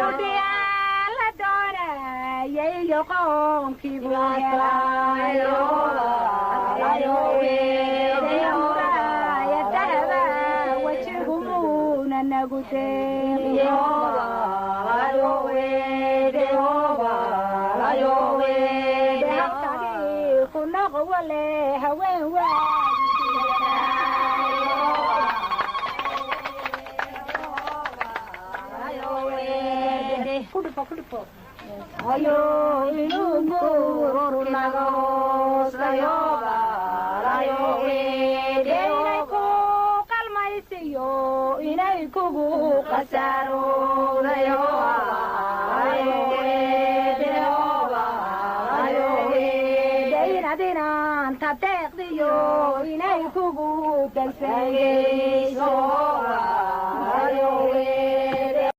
la doona yayo qoonki buu helaayo ayo weedeyoba yadaba wajigumuuna nagu deeqyoba ayo weedeyoba ayo weedeyoba kunoqo wale haween waa ayo inuu nago sayoba ayo inay ku qalmaysiyo inay kugu qasaaro sayoba ayo ayo inadinaan tadeeqdiyo inay kugu dalsayso